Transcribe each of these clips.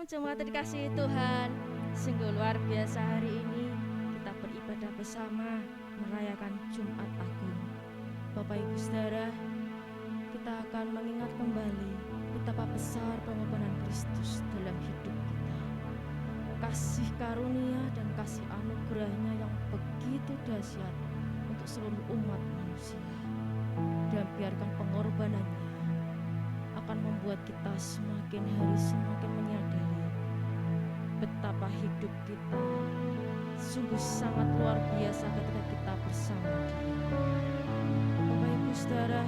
jemaat dikasihi Tuhan, sungguh luar biasa hari ini kita beribadah bersama merayakan Jumat Agung. Bapak Ibu Saudara, kita akan mengingat kembali betapa besar pengorbanan Kristus dalam hidup kita. Kasih karunia dan kasih anugerahnya yang begitu dahsyat untuk seluruh umat manusia. Dan biarkan pengorbanannya akan membuat kita semakin hari semakin menyadari betapa hidup kita sungguh sangat luar biasa ketika kita bersama Dia. Bapak Ibu Saudara,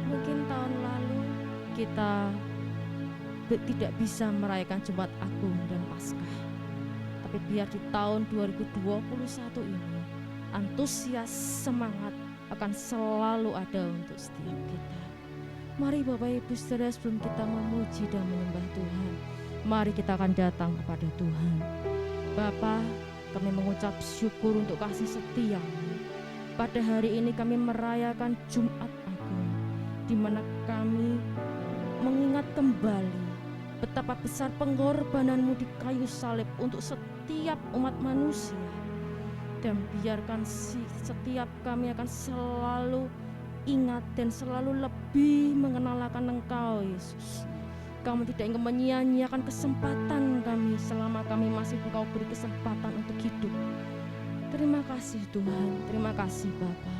mungkin tahun lalu kita tidak bisa merayakan Jumat Agung dan Paskah. Tapi biar di tahun 2021 ini antusias semangat akan selalu ada untuk setiap kita. Mari Bapak Ibu Saudara, sebelum kita memuji dan menyembah Tuhan, mari kita akan datang kepada Tuhan. Bapa, kami mengucap syukur untuk kasih setia-Mu. Pada hari ini kami merayakan Jumat Agung, di mana kami mengingat kembali betapa besar pengorbanan-Mu di kayu salib untuk setiap umat manusia. Dan biarkan setiap kami akan selalu ingat dan selalu lebih mengenal akan Engkau, Yesus. Kamu tidak ingin menyia-nyiakan kesempatan kami selama kami masih Engkau beri kesempatan untuk hidup. Terima kasih Tuhan, terima kasih Bapa.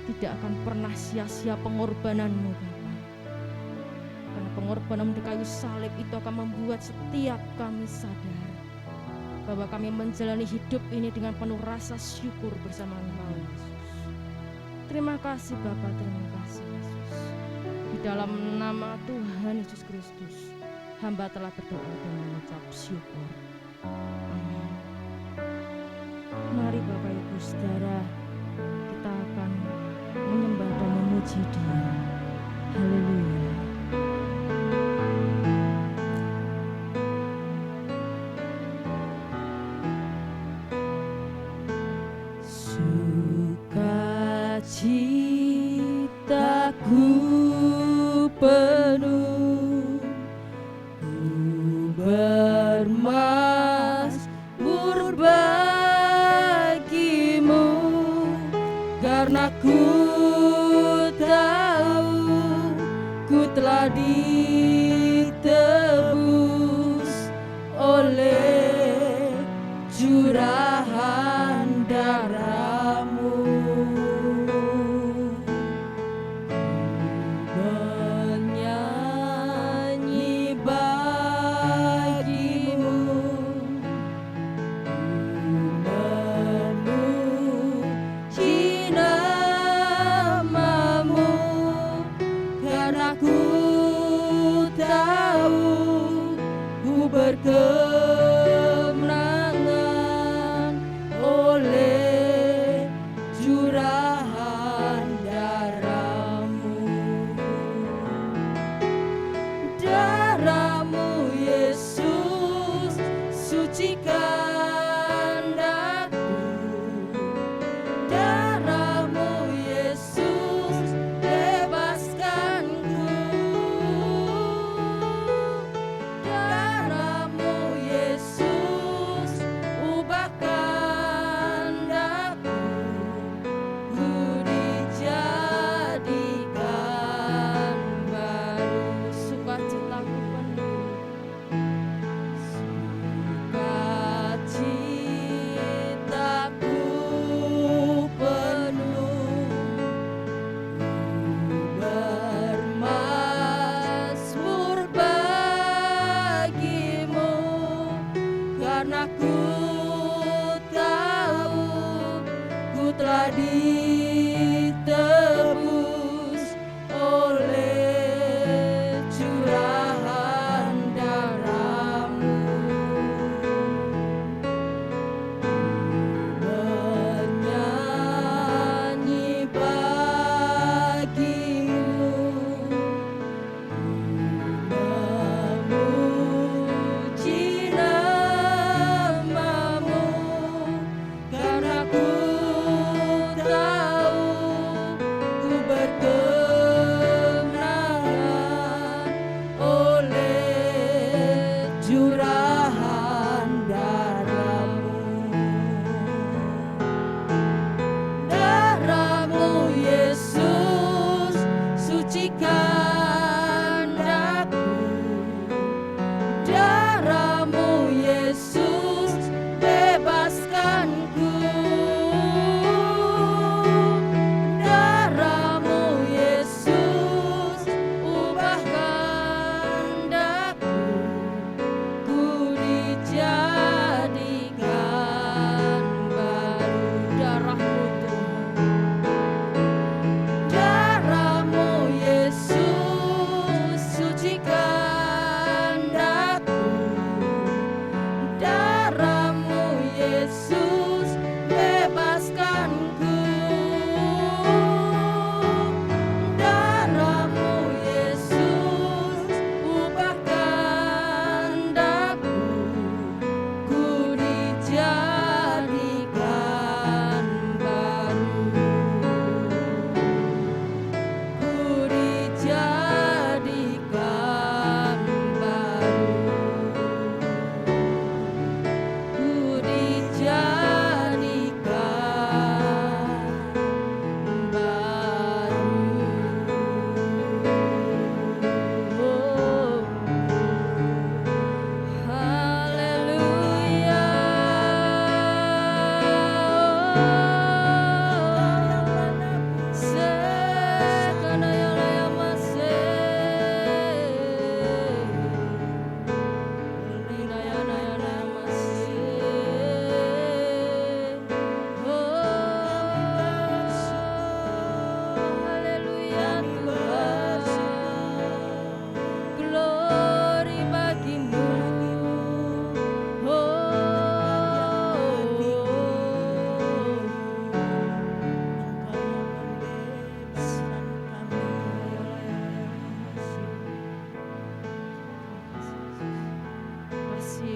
Tidak akan pernah sia-sia pengorbanan-Mu Bapa. Karena pengorbanan di kayu salib itu akan membuat setiap kami sadar bahwa kami menjalani hidup ini dengan penuh rasa syukur bersama Engkau, Yesus. Terima kasih Bapa, terima kasih Yesus. Di dalam nama Tuhan Yesus Kristus, hamba telah berdoa dan mengucap syukur. Amin. Mari Bapak Ibu Saudara, kita akan menyembah dan memuji Dia. Haleluya. Citaku penuh, ku bermazmur bagimu, karena ku tahu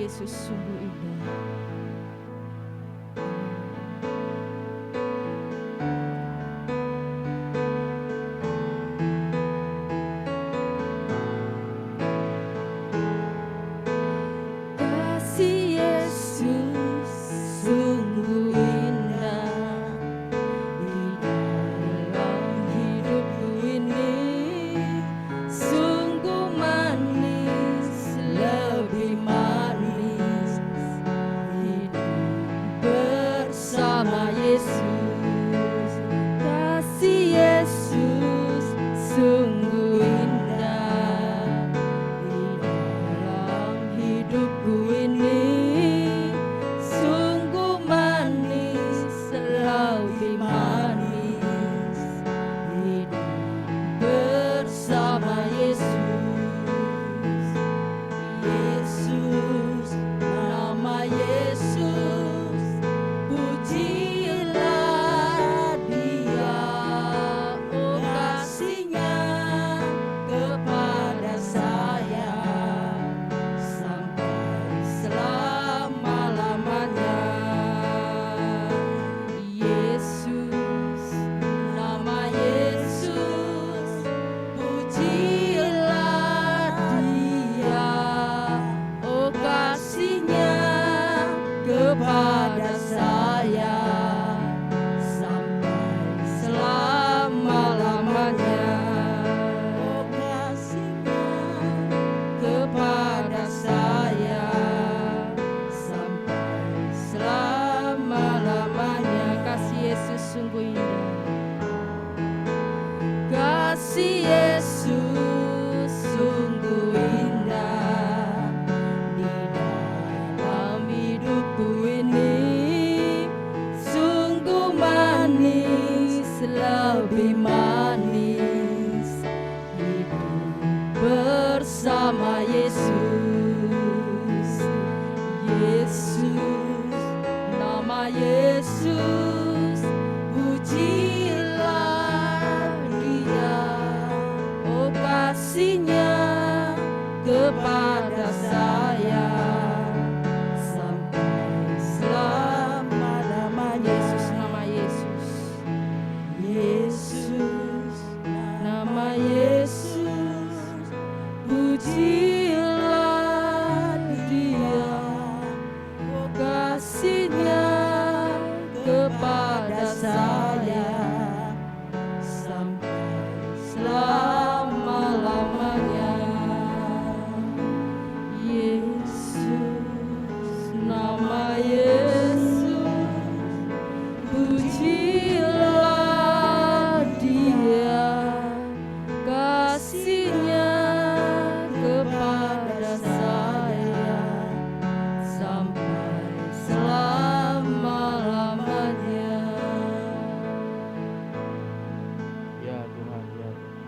Yesus sungguh indah. Kasih Yesus sungguh indah di dalam hidupku ini, sungguh manis, lebih manis hidup bersama Yesus. Kasih Yesus sungguh indah di dalam hidupku ini, sungguh manis, lebih manis hidup bersama Yesus. Yesus, nama Yesus, pujilah Dia, oh kasih-Nya kepada saya sampai selama-lamanya. Yesus, nama Yesus, pujilah Dia, oh kasih-Nya kepada saya sampai selama-lamanya. Oh kasih-Nya kepada saya sampai selama-lamanya. Kasih Yesus sungguh indah. Kasih Yesus sungguh indah di dalam hidupku ini, sungguh manis, lebih manis hidup bersama Yesus. Yesus, nama Yesus, pujilah Dia, oh kasih-Nya kepada saya sampai selama-lamanya. Yesus, nama Yesus. Yesus, nama Yesus, pujilah Dia, oh kasih-Nya kepada saya sampai selama-lamanya. Yesus, nama Yesus, pujilah Dia, kasih-Nya kepada saya sampai selama-lamanya. Ya Tuhan, ya Tuhan.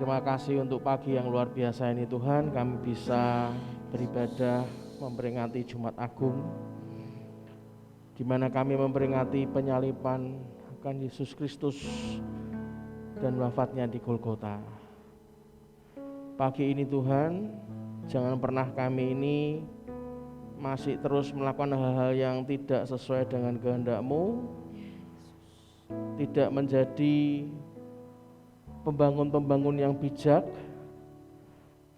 Terima kasih untuk pagi yang luar biasa ini Tuhan. Kami bisa beribadah memperingati Jumat Agung, di mana kami memperingati penyaliban akan Yesus Kristus dan wafatnya di Golgota. Pagi ini Tuhan, jangan pernah kami ini masih terus melakukan hal-hal yang tidak sesuai dengan kehendak-Mu, tidak menjadi pembangun-pembangun yang bijak.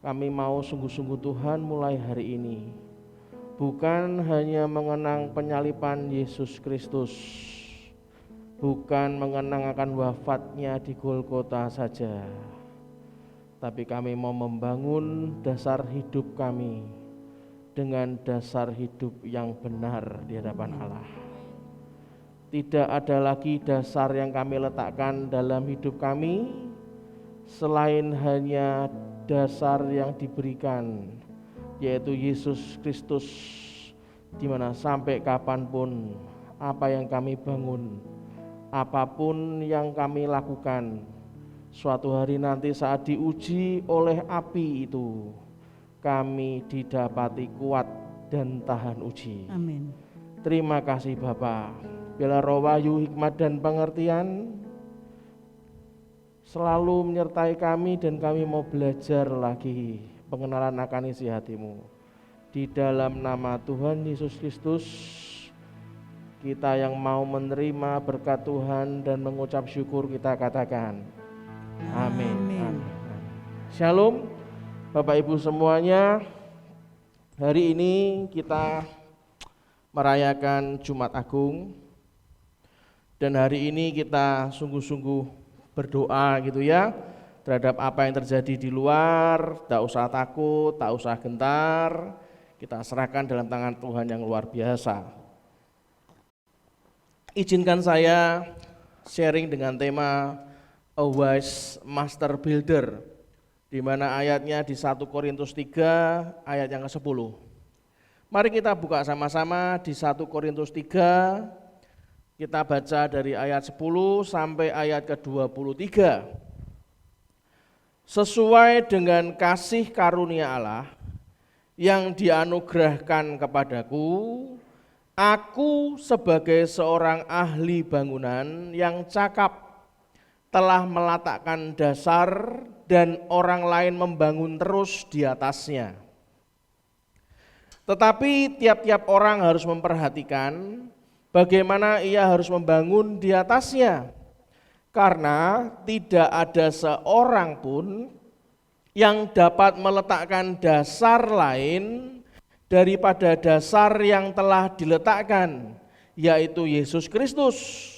Kami mau sungguh-sungguh Tuhan mulai hari ini bukan hanya mengenang penyaliban Yesus Kristus, bukan mengenang akan wafatnya di Golgota saja, tapi kami mau membangun dasar hidup kami dengan dasar hidup yang benar di hadapan Allah. Tidak ada lagi dasar yang kami letakkan dalam hidup kami selain hanya dasar yang diberikan, yaitu Yesus Kristus, di mana sampai kapanpun apa yang kami bangun, apapun yang kami lakukan, suatu hari nanti saat diuji oleh api itu, kami didapati kuat dan tahan uji. Amin. Terima kasih Bapa. Bila roh wahyu, hikmat dan pengertian selalu menyertai kami dan kami mau belajar lagi pengenalan akan isi hati-Mu. Di dalam nama Tuhan Yesus Kristus, kita yang mau menerima berkat Tuhan dan mengucap syukur kita katakan amin. Amin. Shalom Bapak Ibu semuanya. Hari ini kita merayakan Jumat Agung, dan hari ini kita sungguh-sungguh berdoa gitu ya terhadap apa yang terjadi di luar. Tak usah takut, tak usah gentar, kita serahkan dalam tangan Tuhan yang luar biasa. Izinkan saya sharing dengan tema A Wise Master Builder, di mana ayatnya di 1 Korintus 3 ayat yang ke-10. Mari kita buka sama-sama di 1 Korintus 3, kita baca dari ayat 10 sampai ayat ke-23. Sesuai dengan kasih karunia Allah yang dianugerahkan kepadaku, aku sebagai seorang ahli bangunan yang cakap telah meletakkan dasar dan orang lain membangun terus di atasnya. Tetapi tiap-tiap orang harus memperhatikan bagaimana ia harus membangun di atasnya, karena tidak ada seorang pun yang dapat meletakkan dasar lain daripada dasar yang telah diletakkan, yaitu Yesus Kristus.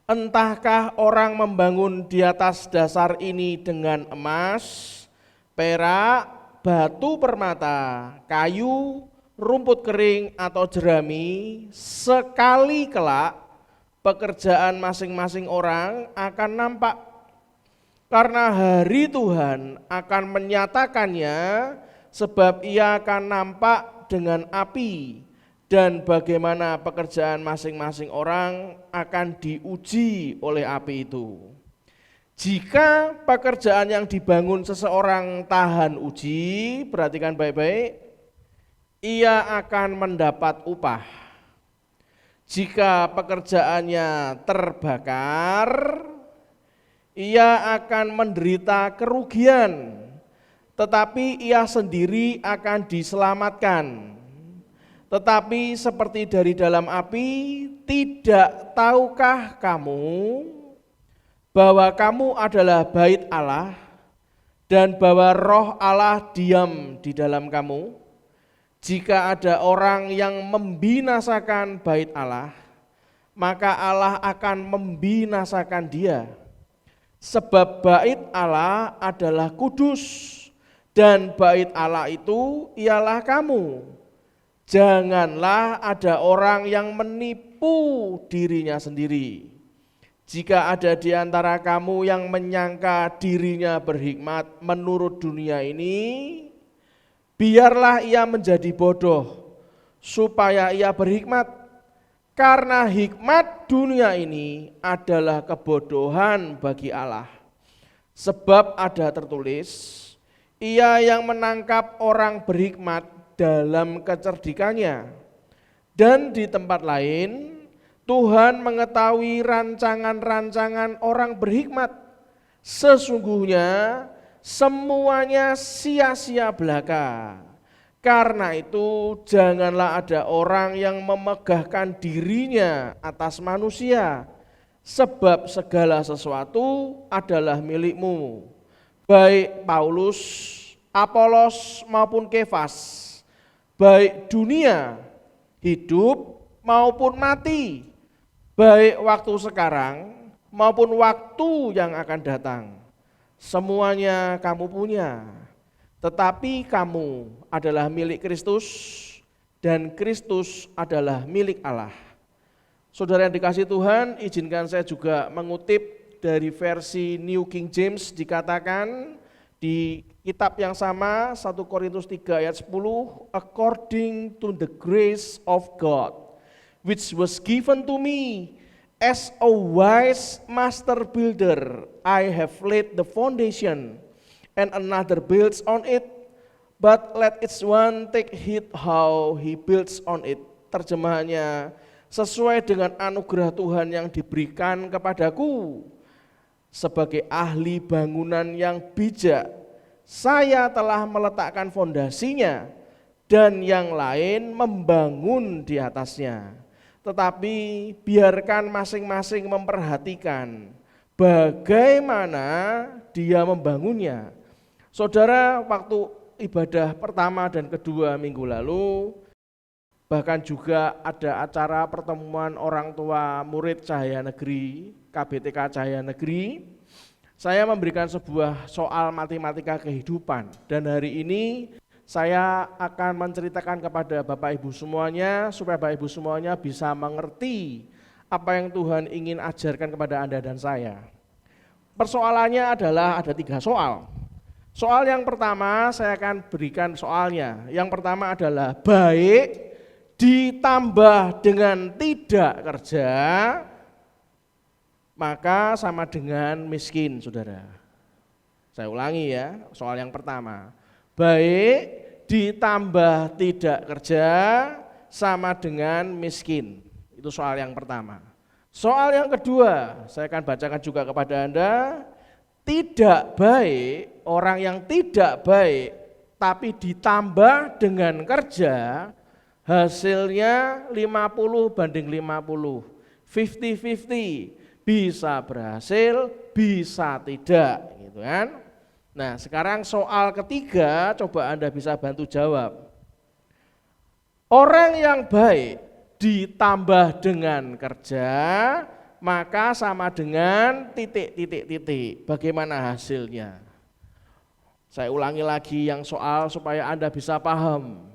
Entahkah orang membangun di atas dasar ini dengan emas, perak, batu permata, kayu, rumput kering atau jerami, sekali kelak pekerjaan masing-masing orang akan nampak, karena hari Tuhan akan menyatakannya, sebab ia akan nampak dengan api, dan bagaimana pekerjaan masing-masing orang akan diuji oleh api itu. Jika pekerjaan yang dibangun seseorang tahan uji, perhatikan baik-baik, ia akan mendapat upah. Jika pekerjaannya terbakar, ia akan menderita kerugian, tetapi ia sendiri akan diselamatkan. Tetapi seperti dari dalam api, tidak tahukah kamu bahwa kamu adalah bait Allah dan bahwa Roh Allah diam di dalam kamu? Jika ada orang yang membinasakan bait Allah, maka Allah akan membinasakan dia. Sebab bait Allah adalah kudus, dan bait Allah itu ialah kamu. Janganlah ada orang yang menipu dirinya sendiri. Jika ada di antara kamu yang menyangka dirinya berhikmat menurut dunia ini, biarlah ia menjadi bodoh, supaya ia berhikmat. Karena hikmat dunia ini adalah kebodohan bagi Allah. Sebab ada tertulis, ia yang menangkap orang berhikmat dalam kecerdikannya. Dan di tempat lain, Tuhan mengetahui rancangan-rancangan orang berhikmat. Sesungguhnya semuanya sia-sia belaka. Karena itu janganlah ada orang yang memegahkan dirinya atas manusia, sebab segala sesuatu adalah milikmu, baik Paulus, Apolos maupun Kefas, baik dunia, hidup maupun mati, baik waktu sekarang maupun waktu yang akan datang. Semuanya kamu punya, tetapi kamu adalah milik Kristus dan Kristus adalah milik Allah. Saudara yang dikasihi Tuhan, izinkan saya juga mengutip dari versi New King James, dikatakan di kitab yang sama 1 Korintus 3 ayat 10, according to the grace of God which was given to me as a wise master builder, I have laid the foundation and another builds on it, but let each one take heed how he builds on it. Terjemahannya, sesuai dengan anugerah Tuhan yang diberikan kepadaku, sebagai ahli bangunan yang bijak, saya telah meletakkan fondasinya dan yang lain membangun di atasnya. Tetapi biarkan masing-masing memperhatikan bagaimana dia membangunnya. Saudara, waktu ibadah pertama dan kedua minggu lalu, bahkan juga ada acara pertemuan orang tua murid Cahaya Negeri, KBTK Cahaya Negeri, saya memberikan sebuah soal matematika kehidupan. Dan hari ini saya akan menceritakan kepada Bapak Ibu semuanya, supaya Bapak Ibu semuanya bisa mengerti apa yang Tuhan ingin ajarkan kepada Anda dan saya. Persoalannya adalah ada 3 soal. Soal yang pertama saya akan berikan soalnya. Yang pertama adalah baik ditambah dengan tidak kerja, maka sama dengan miskin, saudara. Saya ulangi ya, soal yang pertama. Baik ditambah tidak kerja sama dengan miskin. Itu soal yang pertama. Soal yang kedua, saya akan bacakan juga kepada Anda. Tidak baik, orang yang tidak baik, tapi ditambah dengan kerja, hasilnya 50/50, 50-50. Bisa berhasil, bisa tidak, gitu kan? Nah, sekarang soal ketiga, coba Anda bisa bantu jawab. Orang yang baik ditambah dengan kerja, maka sama dengan titik. Bagaimana hasilnya? Saya ulangi lagi yang soal supaya Anda bisa paham.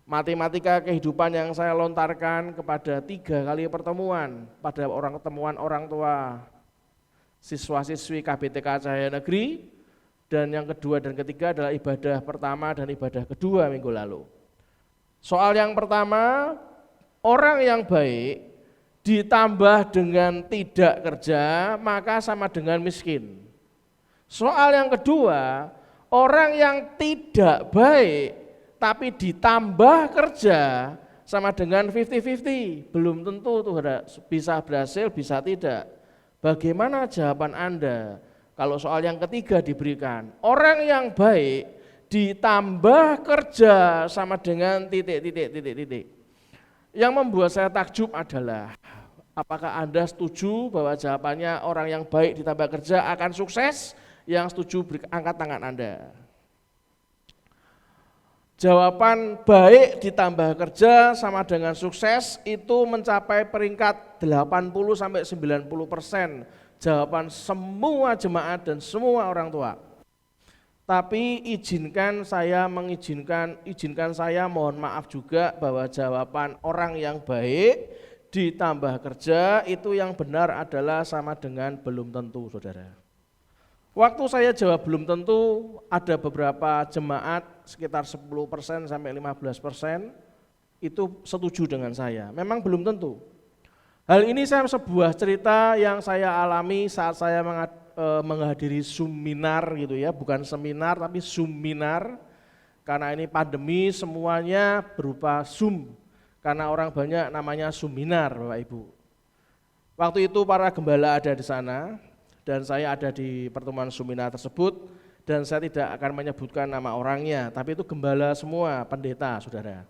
Matematika kehidupan yang saya lontarkan kepada 3 kali pertemuan pada orang tua siswa-siswi KBTK Cahaya Negeri, dan yang kedua dan ketiga adalah ibadah pertama dan ibadah kedua minggu lalu. Soal yang pertama, orang yang baik ditambah dengan tidak kerja maka sama dengan miskin. Soal yang kedua, orang yang tidak baik tapi ditambah kerja sama dengan 50-50. Belum tentu tuh bisa berhasil, bisa tidak. Bagaimana jawaban Anda kalau soal yang ketiga diberikan? Orang yang baik ditambah kerja sama dengan titik. Yang membuat saya takjub adalah, apakah Anda setuju bahwa jawabannya orang yang baik ditambah kerja akan sukses? Yang setuju beri angkat tangan Anda. Jawaban baik ditambah kerja sama dengan sukses itu mencapai peringkat 80-90% jawaban semua jemaat dan semua orang tua. Tapi izinkan saya mohon maaf juga bahwa jawaban orang yang baik ditambah kerja itu yang benar adalah sama dengan belum tentu, saudara. Waktu saya jawab belum tentu, ada beberapa jemaat sekitar 10% sampai 15% itu setuju dengan saya. Memang belum tentu. Hal ini sebuah cerita yang saya alami saat saya menghadiri seminar gitu ya, bukan seminar tapi seminar. Karena ini pandemi semuanya berupa Zoom. Karena orang banyak namanya seminar, Bapak Ibu. Waktu itu para gembala ada di sana. Dan saya ada di pertemuan seminar tersebut, dan saya tidak akan menyebutkan nama orangnya, tapi itu gembala semua, pendeta, saudara.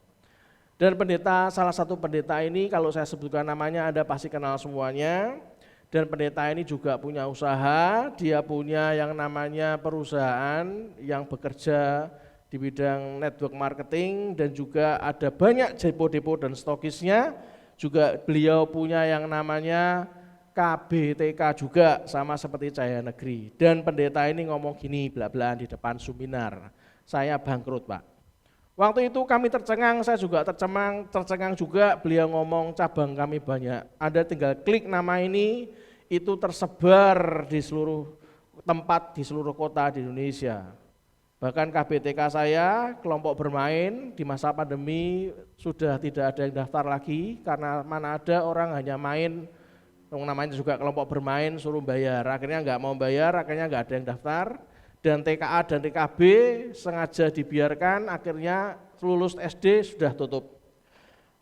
Dan pendeta, salah satu pendeta ini kalau saya sebutkan namanya Anda pasti kenal semuanya. Dan pendeta ini juga punya usaha, dia punya yang namanya perusahaan yang bekerja di bidang network marketing, dan juga ada banyak depo-depo dan stokisnya. Juga beliau punya yang namanya KBTK juga, sama seperti Cahaya Negeri. Dan pendeta ini ngomong gini belak-belakan di depan seminar, saya bangkrut Pak. Waktu itu kami tercengang, saya juga tercengang juga. Beliau ngomong cabang kami banyak, Anda tinggal klik nama ini, itu tersebar di seluruh tempat, di seluruh kota di Indonesia. Bahkan KBTK saya, kelompok bermain di masa pandemi sudah tidak ada yang daftar lagi, karena mana ada orang hanya main, namanya juga kelompok bermain, suruh bayar, akhirnya nggak mau bayar, akhirnya nggak ada yang daftar. Dan TKA dan TKB sengaja dibiarkan, akhirnya lulus SD sudah tutup.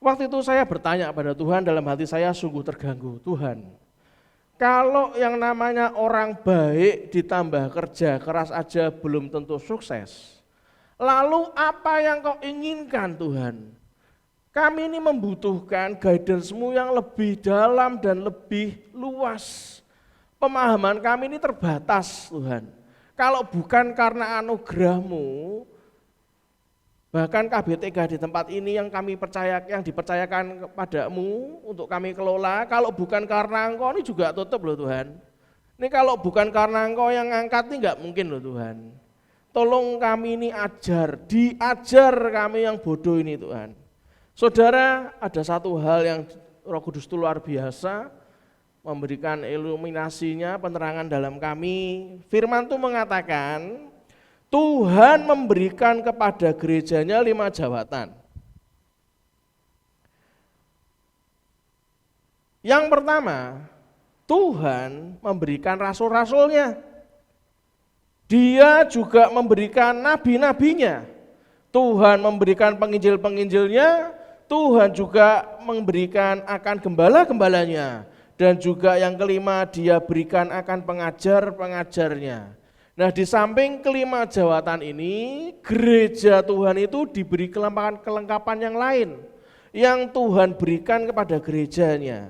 Waktu itu saya bertanya pada Tuhan, dalam hati saya sungguh terganggu, Tuhan, Kalau yang namanya orang baik ditambah kerja keras aja belum tentu sukses. Lalu apa yang kau inginkan Tuhan? Kami ini membutuhkan guidance-Mu yang lebih dalam dan lebih luas. Pemahaman kami ini terbatas Tuhan. Kalau bukan karena anugerah-Mu, bahkan KBTK di tempat ini yang dipercayakan kepadamu untuk kami kelola, kalau bukan karena Engkau ini juga tutup loh Tuhan. Ini kalau bukan karena Engkau yang ngangkat ini enggak mungkin loh Tuhan. Tolong kami ini diajar kami yang bodoh ini Tuhan. Saudara, ada satu hal yang Roh Kudus itu luar biasa, memberikan iluminasinya, penerangan dalam kami. Firman itu mengatakan, Tuhan memberikan kepada gerejanya 5 jabatan. Yang pertama, Tuhan memberikan rasul-rasulnya. Dia juga memberikan nabi-nabinya. Tuhan memberikan penginjil-penginjilnya, Tuhan juga memberikan akan gembala-gembalanya. Dan juga yang kelima, dia berikan akan pengajar-pengajarnya. Nah, di samping kelima jawatan ini, gereja Tuhan itu diberi kelengkapan yang lain yang Tuhan berikan kepada gerejanya.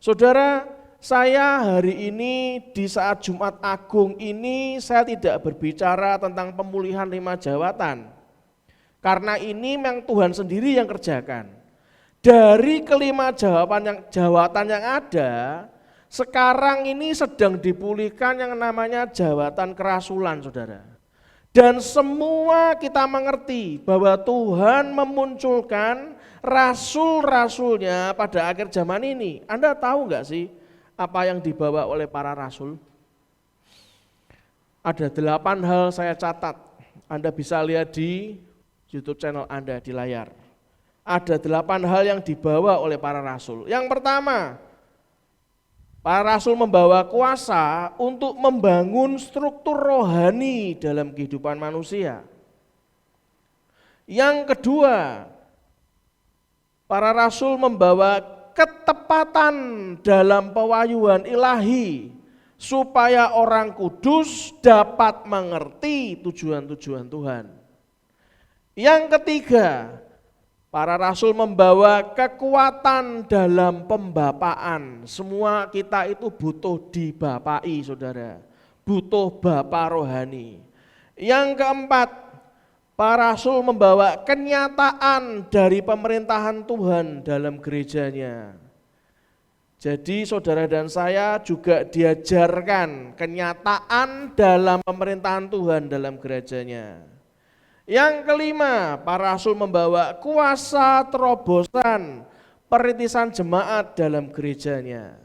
Saudara, saya hari ini di saat Jumat Agung ini saya tidak berbicara tentang pemulihan 5 jawatan. Karena ini memang Tuhan sendiri yang kerjakan. Dari kelima jawatan yang ada, sekarang ini sedang dipulihkan yang namanya jawatan kerasulan, saudara. Dan semua kita mengerti bahwa Tuhan memunculkan rasul-rasulnya pada akhir zaman ini. Anda tahu enggak sih apa yang dibawa oleh para rasul? Ada 8 hal saya catat. Anda bisa lihat di YouTube channel Anda di layar. Ada 8 hal yang dibawa oleh para rasul. Yang pertama, para rasul membawa kuasa untuk membangun struktur rohani dalam kehidupan manusia. Yang kedua, para rasul membawa ketepatan dalam pewahyuan ilahi supaya orang kudus dapat mengerti tujuan-tujuan Tuhan. Yang ketiga, para rasul membawa kekuatan dalam pembapaan. Semua kita itu butuh dibapai, saudara. Butuh bapa rohani. Yang keempat, para rasul membawa kenyataan dari pemerintahan Tuhan dalam gerejanya. Jadi saudara dan saya juga diajarkan kenyataan dalam pemerintahan Tuhan dalam gerejanya. Yang kelima, para rasul membawa kuasa terobosan perintisan jemaat dalam gerejanya.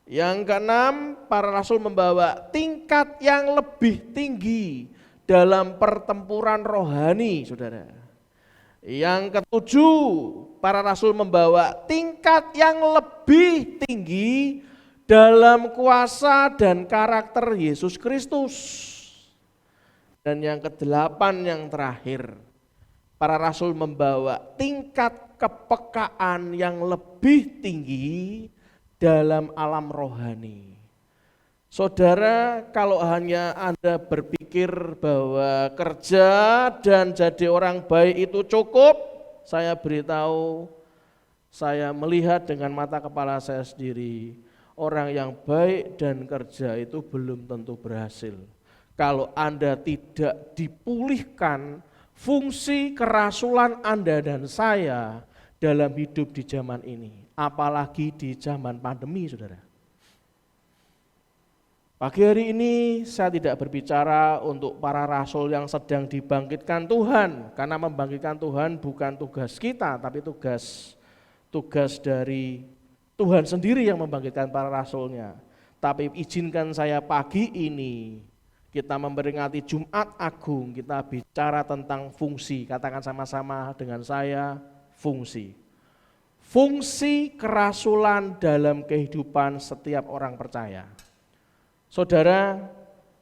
Yang keenam, para rasul membawa tingkat yang lebih tinggi dalam pertempuran rohani, saudara. Yang ketujuh, para rasul membawa tingkat yang lebih tinggi dalam kuasa dan karakter Yesus Kristus. Dan yang kedelapan yang terakhir, para rasul membawa tingkat kepekaan yang lebih tinggi dalam alam rohani. Saudara, kalau hanya Anda berpikir bahwa kerja dan jadi orang baik itu cukup, saya beritahu, saya melihat dengan mata kepala saya sendiri, orang yang baik dan kerja itu belum tentu berhasil. Kalau Anda tidak dipulihkan fungsi kerasulan Anda dan saya dalam hidup di zaman ini, apalagi di zaman pandemi, saudara. Pagi hari ini saya tidak berbicara untuk para rasul yang sedang dibangkitkan Tuhan, karena membangkitkan Tuhan bukan tugas kita, tapi tugas dari Tuhan sendiri yang membangkitkan para rasulnya. Tapi izinkan saya pagi ini kita memperingati Jumat Agung, kita bicara tentang fungsi. Katakan sama-sama dengan saya, fungsi. Fungsi kerasulan dalam kehidupan setiap orang percaya. Saudara,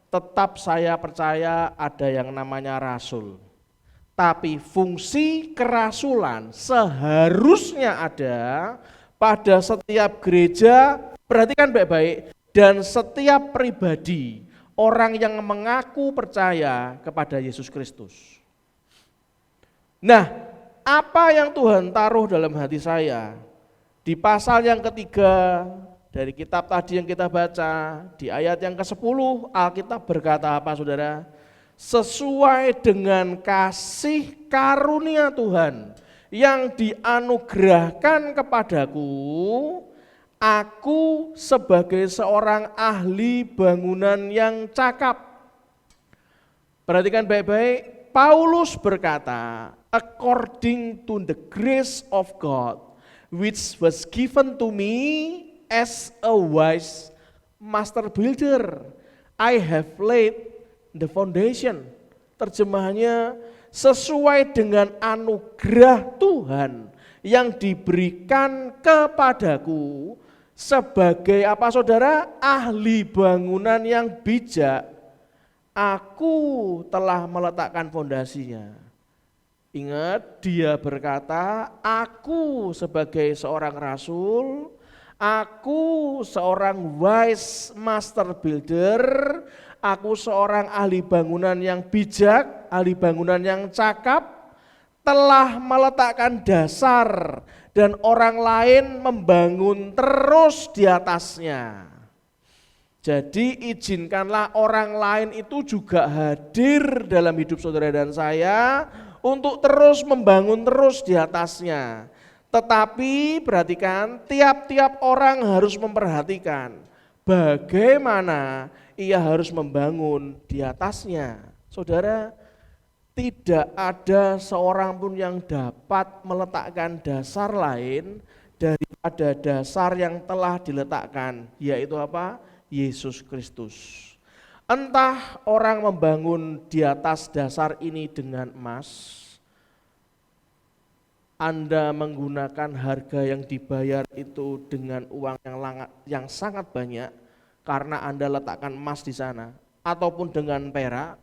tetap saya percaya ada yang namanya rasul. Tapi fungsi kerasulan seharusnya ada pada setiap gereja Perhatikan baik-baik, dan setiap pribadi, orang yang mengaku percaya kepada Yesus Kristus. Nah, apa yang Tuhan taruh dalam hati saya? Di pasal yang ketiga dari kitab tadi yang kita baca, di ayat yang ke-10 Alkitab berkata apa saudara? Sesuai dengan kasih karunia Tuhan yang dianugerahkan kepadaku, aku sebagai seorang ahli bangunan yang cakap. Perhatikan baik-baik, Paulus berkata, according to the grace of God, which was given to me as a wise master builder, I have laid the foundation. Terjemahannya, sesuai dengan anugerah Tuhan yang diberikan kepadaku sebagai apa saudara? Ahli bangunan yang bijak, aku telah meletakkan fondasinya. Ingat, dia berkata, aku sebagai seorang rasul, aku seorang wise master builder, aku seorang ahli bangunan yang bijak, ahli bangunan yang cakap, telah meletakkan dasar dan orang lain membangun terus di atasnya. Jadi izinkanlah orang lain itu juga hadir dalam hidup saudara dan saya untuk terus membangun terus di atasnya. Tetapi perhatikan, tiap-tiap orang harus memperhatikan bagaimana ia harus membangun di atasnya. Saudara, tidak ada seorang pun yang dapat meletakkan dasar lain daripada dasar yang telah diletakkan, yaitu apa? Yesus Kristus. Entah orang membangun di atas dasar ini dengan emas, Anda menggunakan harga yang dibayar itu dengan uang yang sangat banyak karena Anda letakkan emas di sana, ataupun dengan perak,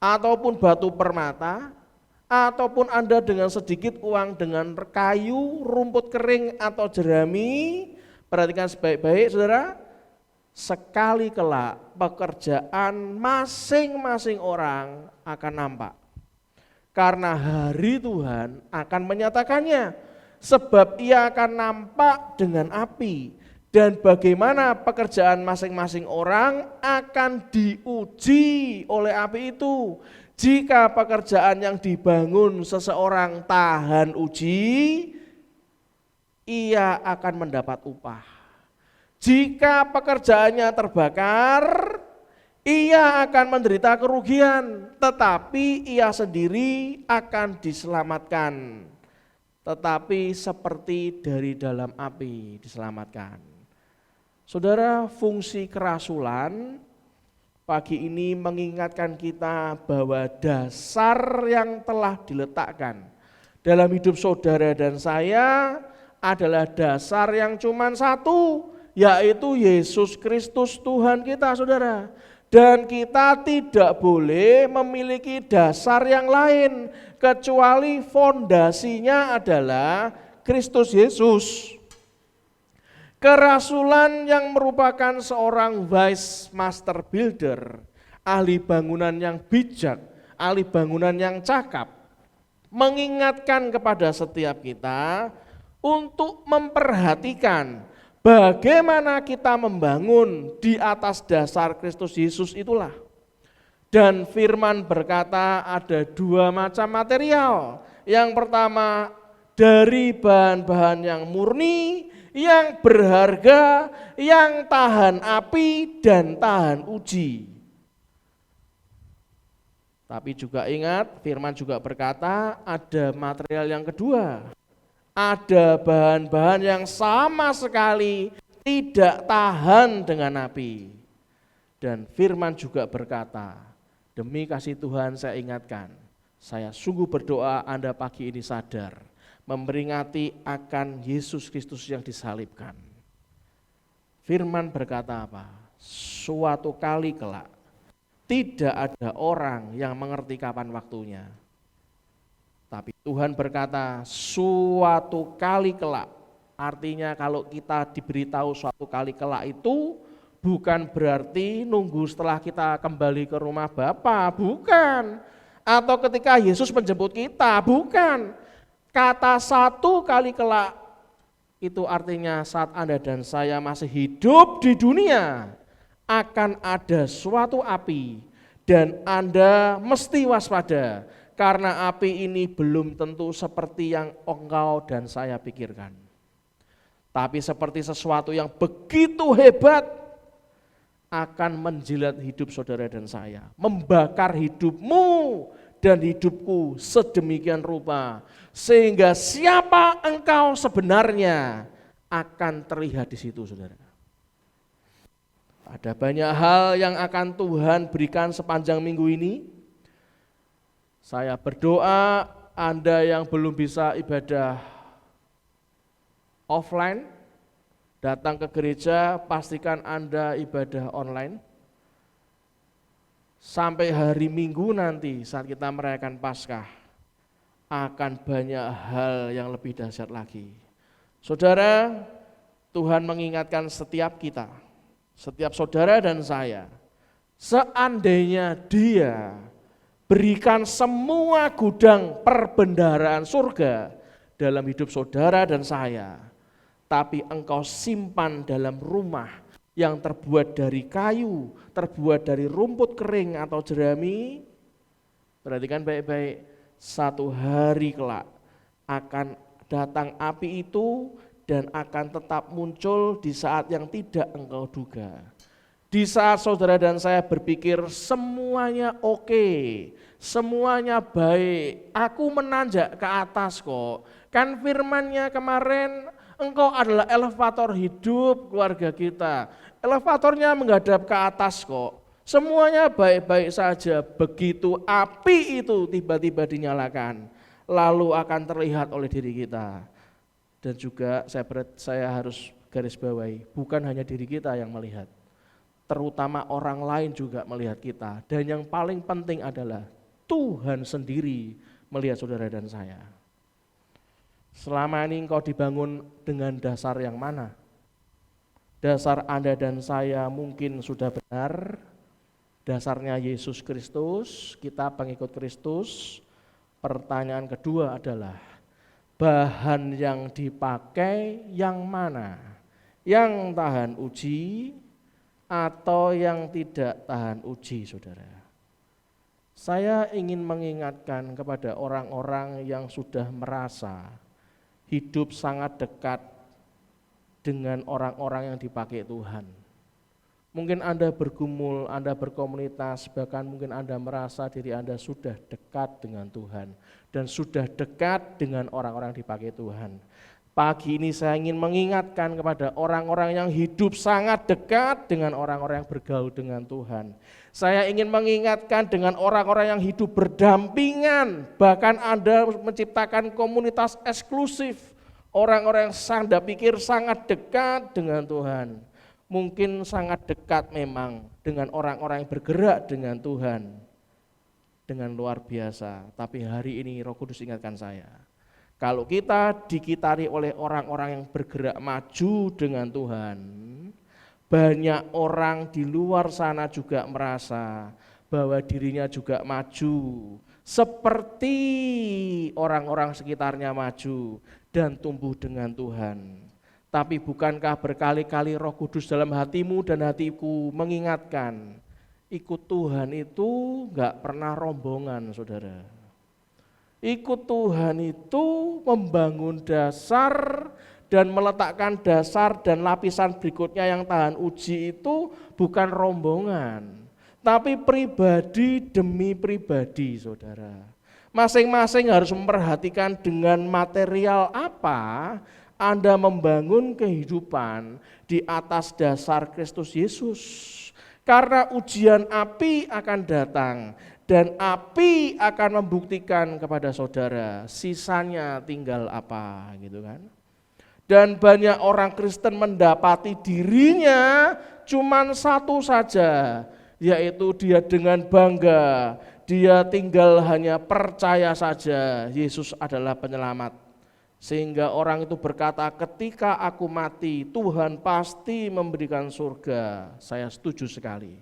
ataupun batu permata, ataupun Anda dengan sedikit uang dengan kayu, rumput kering atau jerami. Perhatikan sebaik-baik saudara, sekali kelak pekerjaan masing-masing orang akan nampak. Karena hari Tuhan akan menyatakannya, sebab ia akan nampak dengan api. Dan bagaimana pekerjaan masing-masing orang akan diuji oleh api itu. Jika pekerjaan yang dibangun seseorang tahan uji, ia akan mendapat upah. Jika pekerjaannya terbakar, ia akan menderita kerugian, tetapi ia sendiri akan diselamatkan. Tetapi seperti dari dalam api diselamatkan. Saudara, fungsi kerasulan pagi ini mengingatkan kita bahwa dasar yang telah diletakkan dalam hidup saudara dan saya adalah dasar yang cuma satu, yaitu Yesus Kristus Tuhan kita, saudara. Dan kita tidak boleh memiliki dasar yang lain kecuali fondasinya adalah Kristus Yesus. Kerasulan yang merupakan seorang wise master builder, ahli bangunan yang bijak, ahli bangunan yang cakap, mengingatkan kepada setiap kita untuk memperhatikan bagaimana kita membangun di atas dasar Kristus Yesus itulah. Dan firman berkata ada dua macam material. Yang pertama dari bahan-bahan yang murni, yang berharga, yang tahan api dan tahan uji. Tapi juga ingat, firman juga berkata ada material yang kedua. Ada bahan-bahan yang sama sekali tidak tahan dengan api. Dan firman juga berkata, demi kasih Tuhan saya ingatkan, saya sungguh berdoa Anda pagi ini sadar memperingati akan Yesus Kristus yang disalibkan. Firman berkata apa? Suatu kali kelak tidak ada orang yang mengerti kapan waktunya. Tapi Tuhan berkata, suatu kali kelak Artinya kalau kita diberitahu suatu kali kelak itu bukan berarti nunggu setelah kita kembali ke rumah Bapa, bukan. Atau ketika Yesus menjemput kita, bukan. Kata satu kali kelak itu artinya saat Anda dan saya masih hidup di dunia akan ada suatu api dan Anda mesti waspada karena api ini belum tentu seperti yang engkau dan saya pikirkan. Tapi seperti sesuatu yang begitu hebat akan menjilat hidup saudara dan saya, membakar hidupmu dan hidupku sedemikian rupa sehingga siapa engkau sebenarnya akan terlihat di situ, saudara. Ada banyak hal yang akan Tuhan berikan sepanjang minggu ini. Saya berdoa Anda yang belum bisa ibadah offline, datang ke gereja, pastikan Anda ibadah online. Sampai hari Minggu nanti saat kita merayakan Paskah, akan banyak hal yang lebih dahsyat lagi. Saudara, Tuhan mengingatkan setiap kita, setiap saudara dan saya, seandainya Dia berikan semua gudang perbendaharaan surga dalam hidup saudara dan saya, tapi engkau simpan dalam rumah yang terbuat dari kayu, terbuat dari rumput kering atau jerami, perhatikan baik-baik, satu hari kelak akan datang api itu dan akan tetap muncul di saat yang tidak engkau duga. Di saat saudara dan saya berpikir semuanya oke, semuanya baik, aku menanjak ke atas kok. Kan firman-Nya kemarin, engkau adalah elevator hidup keluarga kita. Elevatornya menghadap ke atas kok. Semuanya baik-baik saja. Begitu api itu tiba-tiba dinyalakan, lalu akan terlihat oleh diri kita. Dan juga saya harus garis bawahi, bukan hanya diri kita yang melihat, terutama orang lain juga melihat kita. Dan yang paling penting adalah Tuhan sendiri melihat saudara dan saya. Selama ini engkau dibangun dengan dasar yang mana? Dasar Anda dan saya mungkin sudah benar, dasarnya Yesus Kristus, kita pengikut Kristus. Pertanyaan kedua adalah, bahan yang dipakai yang mana? Yang tahan uji atau yang tidak tahan uji, saudara? Saya ingin mengingatkan kepada orang-orang yang sudah merasa hidup sangat dekat dengan orang-orang yang dipakai Tuhan. Mungkin Anda bergumul, Anda berkomunitas, bahkan mungkin Anda merasa diri Anda sudah dekat dengan Tuhan dan sudah dekat dengan orang-orang yang dipakai Tuhan. Pagi ini saya ingin mengingatkan kepada orang-orang yang hidup sangat dekat dengan orang-orang yang bergaul dengan Tuhan. Saya ingin mengingatkan dengan orang-orang yang hidup berdampingan, bahkan Anda menciptakan komunitas eksklusif, orang-orang yang Anda pikir sangat dekat dengan Tuhan. Mungkin sangat dekat memang dengan orang-orang yang bergerak dengan Tuhan dengan luar biasa. Tapi hari ini Roh Kudus ingatkan saya, kalau kita dikitari oleh orang-orang yang bergerak maju dengan Tuhan, banyak orang di luar sana juga merasa bahwa dirinya juga maju, seperti orang-orang sekitarnya maju dan tumbuh dengan Tuhan. Tapi bukankah berkali-kali Roh Kudus dalam hatimu dan hatiku mengingatkan, ikut Tuhan itu enggak pernah rombongan, saudara. Ikut Tuhan itu membangun dasar dan meletakkan dasar dan lapisan berikutnya yang tahan uji itu bukan rombongan, tapi pribadi demi pribadi, saudara. Masing-masing harus memperhatikan dengan material apa Anda membangun kehidupan di atas dasar Kristus Yesus. Karena ujian api akan datang dan api akan membuktikan kepada saudara sisanya tinggal apa, gitu kan. Dan banyak orang Kristen mendapati dirinya cuman satu saja, yaitu dia dengan bangga, dia tinggal hanya percaya saja Yesus adalah penyelamat. Sehingga orang itu berkata, ketika aku mati Tuhan pasti memberikan surga. Saya setuju sekali.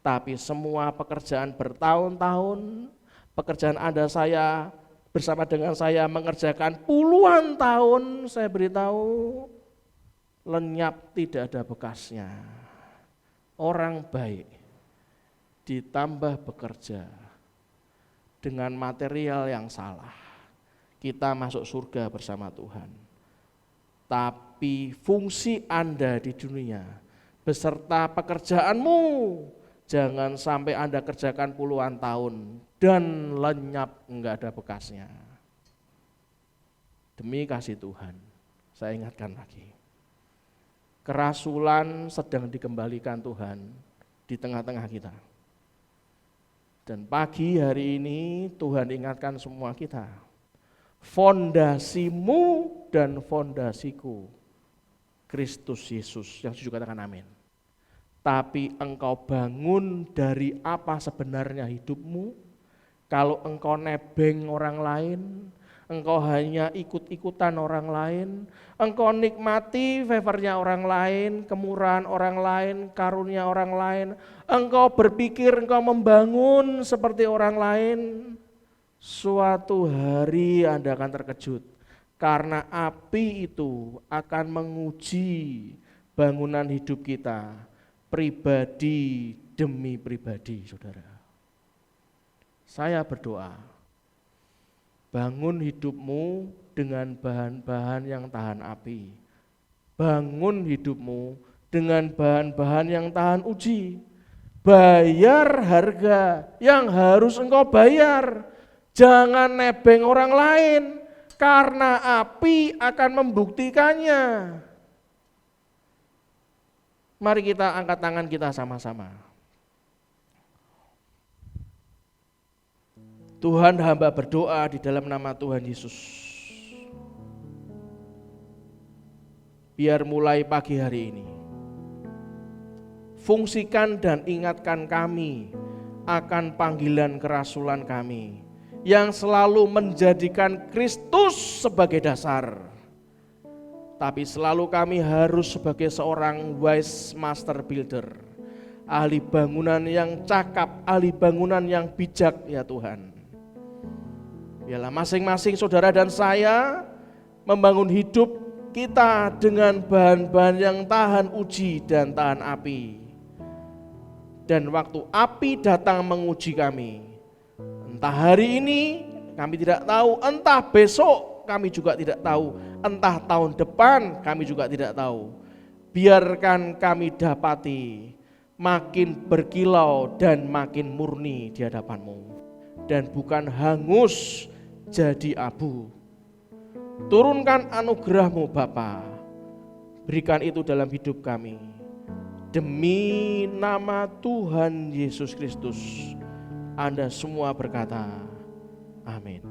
Tapi semua pekerjaan bertahun-tahun, pekerjaan Anda saya bersama dengan saya mengerjakan puluhan tahun, saya beritahu lenyap, tidak ada bekasnya. Orang baik ditambah bekerja dengan material yang salah, kita masuk surga bersama Tuhan. Tapi fungsi Anda di dunia beserta pekerjaanmu, jangan sampai Anda kerjakan puluhan tahun dan lenyap, enggak ada bekasnya. Demi kasih Tuhan, saya ingatkan lagi. Kerasulan sedang dikembalikan Tuhan di tengah-tengah kita. Dan pagi hari ini Tuhan ingatkan semua kita, fondasimu dan fondasiku Kristus Yesus, yang juga katakan amin. Tapi engkau bangun dari apa sebenarnya hidupmu? Kalau engkau nebeng orang lain, engkau hanya ikut-ikutan orang lain, engkau nikmati favornya orang lain, kemurahan orang lain, karunia orang lain, engkau berpikir engkau membangun seperti orang lain, suatu hari Anda akan terkejut, karena api itu akan menguji bangunan hidup kita, pribadi demi pribadi, saudara. Saya berdoa, bangun hidupmu dengan bahan-bahan yang tahan api. Bangun hidupmu dengan bahan-bahan yang tahan uji. Bayar harga yang harus engkau bayar. Jangan nebeng orang lain, karena api akan membuktikannya. Mari kita angkat tangan kita sama-sama. Tuhan, hamba berdoa di dalam nama Tuhan Yesus. Biar mulai pagi hari ini, fungsikan dan ingatkan kami akan panggilan kerasulan kami, yang selalu menjadikan Kristus sebagai dasar. Tapi selalu kami harus sebagai seorang wise master builder, ahli bangunan yang cakap, ahli bangunan yang bijak ya Tuhan. Biarlah masing-masing saudara dan saya membangun hidup kita dengan bahan-bahan yang tahan uji dan tahan api. Dan waktu api datang menguji kami, entah hari ini kami tidak tahu, entah besok kami juga tidak tahu, entah tahun depan kami juga tidak tahu. Biarkan kami dapati makin berkilau dan makin murni di hadapan-Mu, dan bukan hangus jadi abu. Turunkan anugerah-Mu Bapa, berikan itu dalam hidup kami. Demi nama Tuhan Yesus Kristus, Anda semua berkata, amin.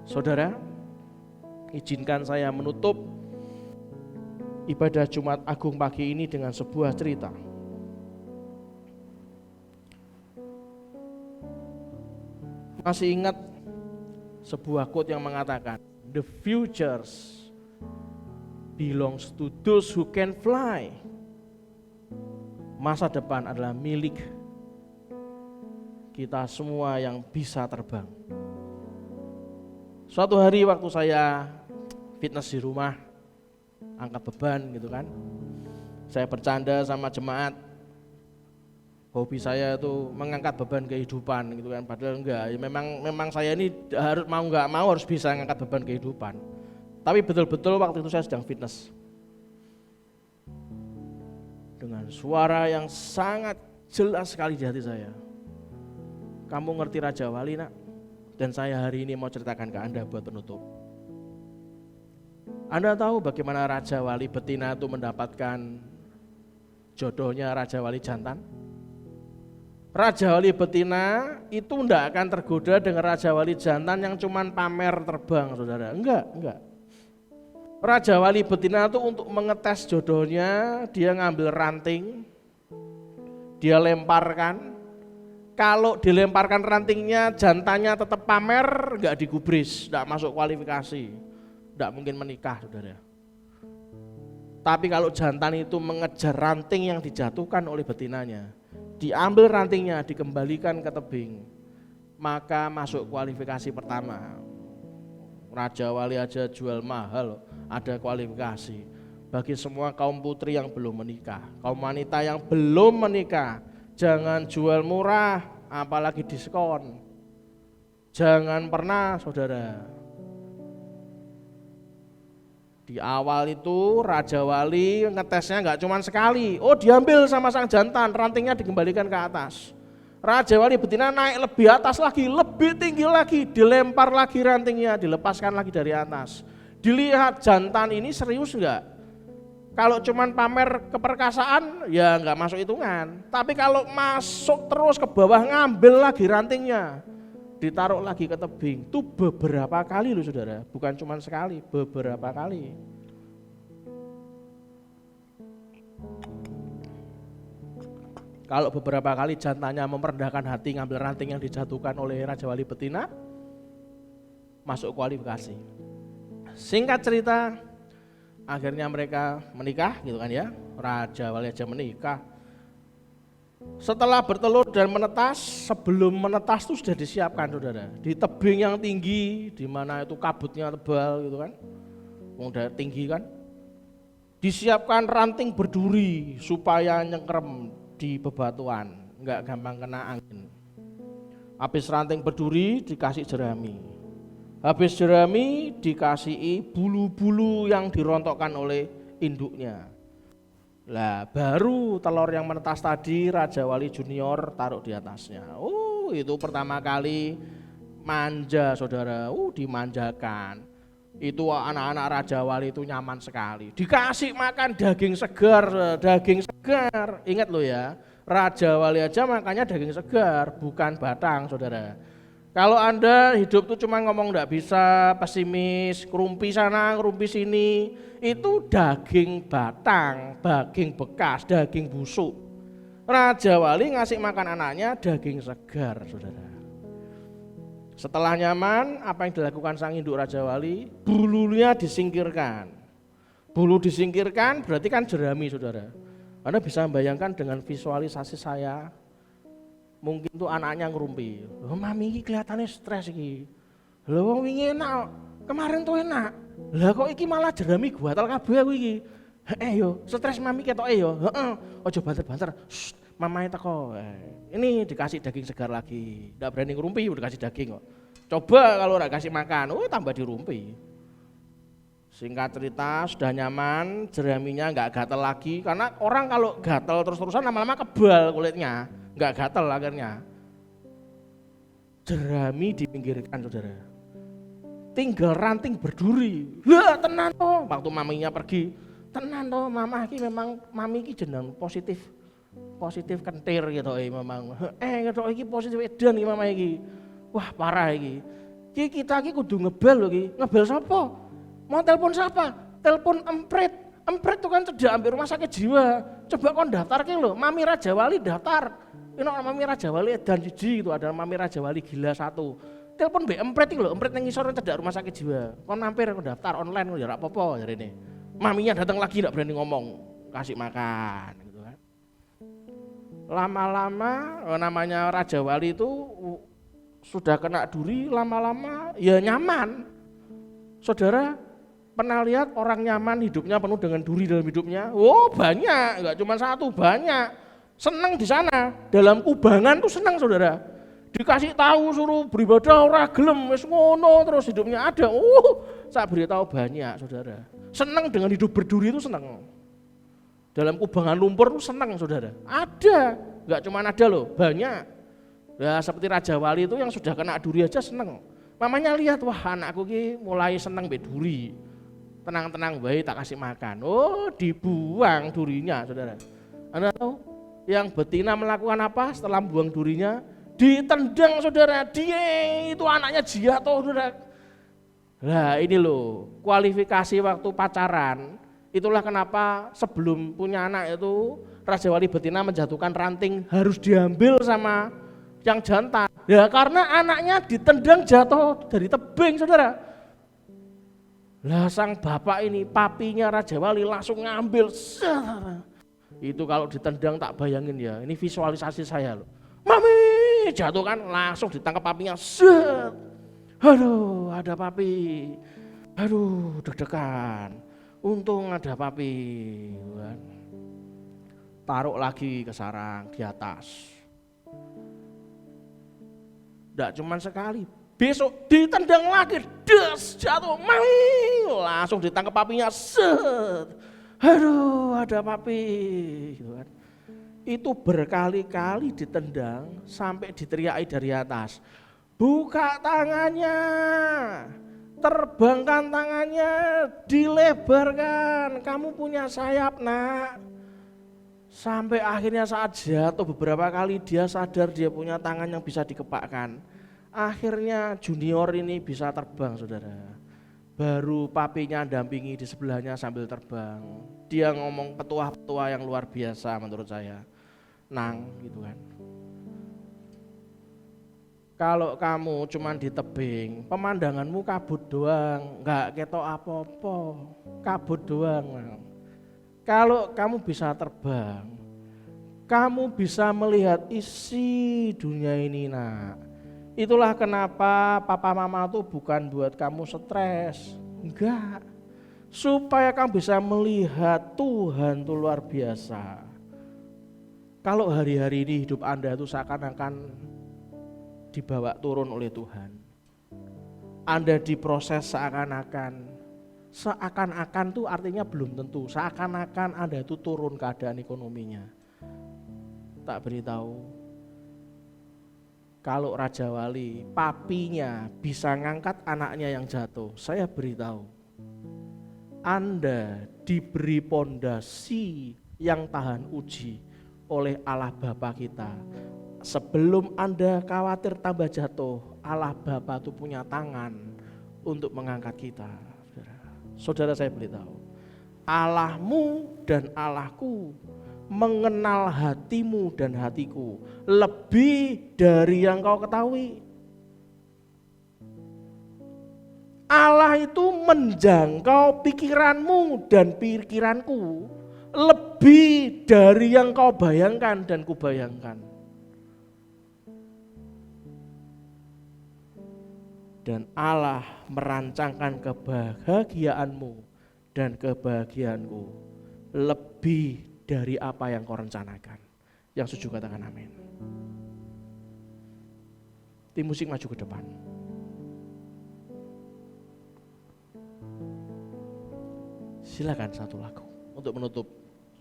Saudara, izinkan saya menutup ibadah Jumat Agung pagi ini dengan sebuah cerita. Masih ingat sebuah quote yang mengatakan, the futures belongs to those who can fly. Masa depan adalah milik kita semua yang bisa terbang. Suatu hari waktu saya fitness di rumah, angkat beban gitu kan, saya bercanda sama jemaat, hobi saya itu mengangkat beban kehidupan gitu kan, padahal enggak, ya memang saya ini harus mau enggak mau harus bisa mengangkat beban kehidupan. Tapi betul-betul waktu itu saya sedang fitness. Dengan suara yang sangat jelas sekali di hati saya, kamu ngerti Raja Wali nak? Dan saya hari ini mau ceritakan ke Anda buat penutup. Anda tahu bagaimana Raja Wali betina itu mendapatkan jodohnya Raja Wali jantan? Raja Wali betina itu tidak akan tergoda dengan Raja Wali jantan yang cuman pamer terbang, saudara. Enggak. Raja Wali betina itu untuk mengetes jodohnya, dia ngambil ranting, dia lemparkan. Kalau dilemparkan rantingnya, jantannya tetap pamer, enggak digubris, enggak masuk kualifikasi. tidak mungkin menikah, saudara. Tapi kalau jantan itu mengejar ranting yang dijatuhkan oleh betinanya, diambil rantingnya, dikembalikan ke tebing, maka masuk kualifikasi pertama. Raja Wali aja jual mahal, ada kualifikasi. Bagi semua kaum putri yang belum menikah, kaum wanita yang belum menikah, jangan jual murah, apalagi diskon. Jangan pernah, saudara. Di awal itu Raja Wali ngetesnya nggak cuma sekali. Oh, diambil sama sang jantan, rantingnya dikembalikan ke atas. Raja Wali betina naik lebih atas lagi, lebih tinggi lagi, dilempar lagi rantingnya, dilepaskan lagi dari atas. Dilihat jantan ini serius nggak? Kalau cuma pamer keperkasaan ya nggak masuk hitungan. Tapi kalau masuk terus ke bawah, ngambil lagi rantingnya, ditaruh lagi ke tebing, itu beberapa kali loh saudara, bukan cuma sekali, beberapa kali. Kalau beberapa kali jantannya memerdahkan hati ngambil ranting yang dijatuhkan oleh Raja Wali betina, masuk kualifikasi. Singkat cerita, akhirnya mereka menikah gitu kan ya, Raja Wali aja menikah. Setelah bertelur dan menetas, sebelum menetas itu sudah disiapkan saudara, di tebing yang tinggi, di mana itu kabutnya tebal gitu kan, udah tinggi kan, disiapkan ranting berduri supaya nyengkrem di bebatuan, nggak gampang kena angin. Habis ranting berduri dikasih jerami, habis jerami dikasih bulu-bulu yang dirontokkan oleh induknya. Lah baru telur yang menetas tadi Raja Wali Junior taruh di atasnya. Itu pertama kali manja saudara, dimanjakan. Itu anak-anak Raja Wali itu nyaman sekali. Dikasih makan daging segar, daging segar. Ingat lo ya, Raja Wali aja makannya daging segar, bukan batang saudara. Kalau Anda hidup tuh cuma ngomong enggak bisa, pesimis, kerumpi sana, kerumpi sini, itu daging batang, daging bekas, daging busuk. Raja Wali ngasih makan anaknya daging segar, saudara. Setelah nyaman, apa yang dilakukan sang induk Raja Wali? Bulunya disingkirkan. Bulu disingkirkan berarti kan jerami, saudara. Anda bisa membayangkan dengan visualisasi saya, mungkin tuh anaknya ngerumpi. Mami ini kelihatannya stres iki. Loh wingi enak, kemarin tuh enak. Lah kok iki malah jerami guatal kabeh aku iki. Yo, stres mami ketoke yo. Ojo banter-banter. Mamae teko. Ini dikasih daging segar lagi. Ndak berani ngerumpi udah dikasih daging kok. Coba kalau nggak kasih makan, tambah dirumpi. Singkat cerita sudah nyaman, jeraminya nggak gatel lagi karena orang kalau gatel terus-terusan lama-lama kebal kulitnya. Enggak gatel akhirnya. Jerami dipinggirkan saudara, tinggal ranting berduri. Lah tenan toh, waktu maminya pergi, tenan toh mama iki memang mami iki jeneng positif kentir gitu memang. Gitu iki positif edan iki mama iki. Wah parah iki. Kita iki kudu ngebel lho iki. Ngebel sapa? Mau telepon siapa? Telepon emprit. Emprit itu kan cedak ambil rumah sakit jiwa. Coba kon daftarke lho, Mami Raja Wali daftar. Ini Mami Raja Wali dan siji gitu, ada Mami Raja Wali gila 1. Telepon Mbak Emprit iki lho, Emprit nang ngisor cedak rumah sakit jiwa. Kon mampir kon daftar online ya ora apa-apa jarene. Maminya datang lagi enggak berani ngomong, kasih makan gitu kan. Lama-lama namanya Raja Wali itu sudah kena duri, lama-lama ya nyaman. Saudara pernah lihat orang nyaman hidupnya penuh dengan duri dalam hidupnya? Banyak, enggak cuma satu, banyak. Senang di sana, dalam kubangan tuh senang saudara. Dikasih tahu suruh beribadah ora gelem, wis ngono terus hidupnya ada. Saya beritahu banyak saudara. Senang dengan hidup berduri itu senang. Dalam kubangan lumpur tuh senang saudara. Ada, enggak cuma ada loh, banyak. Ya seperti Raja Wali itu yang sudah kena duri aja senang. Mamanya lihat, wah anakku ini mulai senang be duri. Tenang-tenang baik tak kasih makan. Dibuang durinya saudara. Anda tahu yang betina melakukan apa setelah buang durinya? Ditendang saudara. Dia itu anaknya jatuh saudara. Nah ini loh kualifikasi waktu pacaran. Itulah kenapa sebelum punya anak itu Raja Wali betina menjatuhkan ranting harus diambil sama yang jantan. Ya karena anaknya ditendang jatuh dari tebing saudara. Lah sang bapak ini, papinya Raja Wali langsung ngambil. Itu kalau ditendang tak bayangin ya, ini visualisasi saya loh. Mami, jatuh kan, langsung ditangkap papinya. Aduh, ada papi. Aduh, deg-degan. Untung ada papi. Taruh lagi ke sarang di atas. Tidak cuma sekali, besok ditendang lagi, jatuh, mami, langsung ditangkap papinya, aduh ada papi, gitu kan. Itu berkali-kali ditendang sampai diteriaki dari atas, buka tangannya, terbangkan tangannya, dilebarkan, kamu punya sayap nak. Sampai akhirnya saat jatuh beberapa kali dia sadar dia punya tangan yang bisa dikepakkan. Akhirnya junior ini bisa terbang saudara. Baru papinya dampingi di sebelahnya sambil terbang. Dia ngomong petuah-petuah yang luar biasa menurut saya. Nang gitu kan. Kalau kamu cuman di tebing, pemandanganmu kabut doang, gak ketok apa-apa, kabut doang. Nang. Kalau kamu bisa terbang, kamu bisa melihat isi dunia ini nak. Itulah kenapa papa mama tuh bukan buat kamu stres, enggak. Supaya kamu bisa melihat Tuhan tuh luar biasa. Kalau hari-hari ini hidup Anda tuh seakan-akan dibawa turun oleh Tuhan. Anda diproses seakan-akan tuh artinya belum tentu, seakan-akan Anda itu turun keadaan ekonominya. Tak beritahu, kalau Raja Wali, papinya bisa ngangkat anaknya yang jatuh, saya beritahu, Anda diberi pondasi yang tahan uji oleh Allah Bapa kita. Sebelum Anda khawatir tambah jatuh, Allah Bapa itu punya tangan untuk mengangkat kita. Saudara saya beritahu, Allahmu dan Allahku mengenal hatimu dan hatiku lebih dari yang kau ketahui. Allah itu menjangkau pikiranmu dan pikiranku lebih dari yang kau bayangkan dan kubayangkan. Dan Allah merancangkan kebahagiaanmu dan kebahagiaanku lebih dari apa yang kau rencanakan. Yang setuju katakan amin. Tim musik maju ke depan. Silakan satu lagu untuk menutup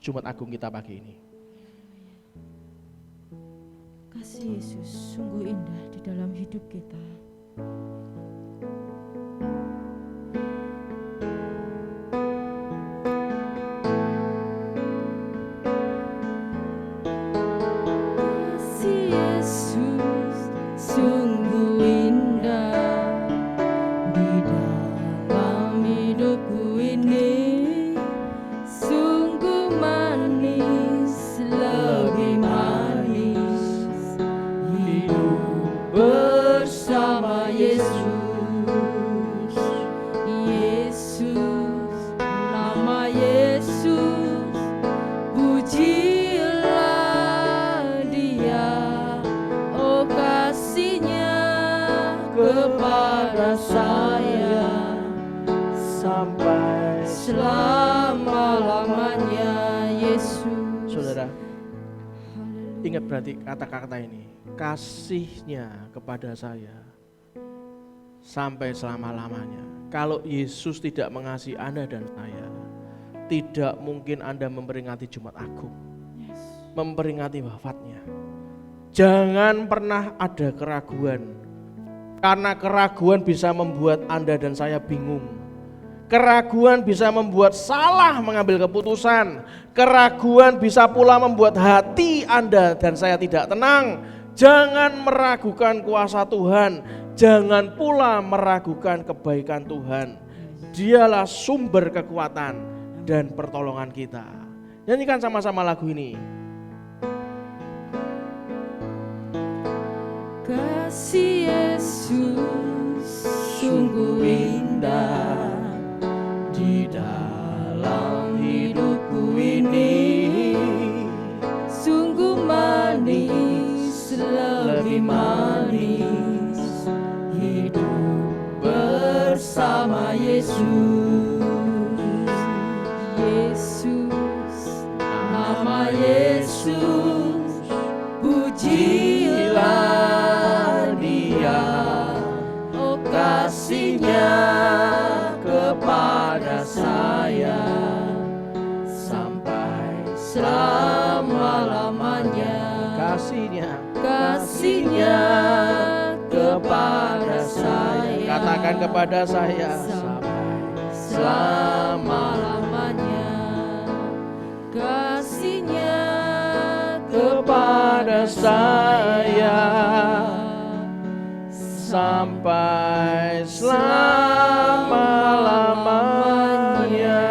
Jumat Agung kita pagi ini. Kasih Yesus sungguh indah di dalam hidup kita. Kepada saya sampai selama-lamanya Yesus. Saudara, ingat berarti kata-kata ini, kasihnya kepada saya sampai selama-lamanya. Kalau Yesus tidak mengasihi Anda dan saya, tidak mungkin Anda memperingati Jumat Agung, memperingati wafatnya. Jangan pernah ada keraguan. Karena keraguan bisa membuat Anda dan saya bingung. Keraguan bisa membuat salah mengambil keputusan. Keraguan bisa pula membuat hati Anda dan saya tidak tenang. Jangan meragukan kuasa Tuhan. Jangan pula meragukan kebaikan Tuhan. Dialah sumber kekuatan dan pertolongan kita. Nyanyikan sama-sama lagu ini. Kasih Yesus sungguh indah lebih manis hidup bersama Yesus. Yesus, nama Yesus, pujilah Dia, oh kasih-Nya kepada saya sampai selama-lamanya. Kasih-Nya kepada saya, Katakan kepada saya, sampai selama-lamanya. Kasih-Nya kepada saya sampai selama-lamanya.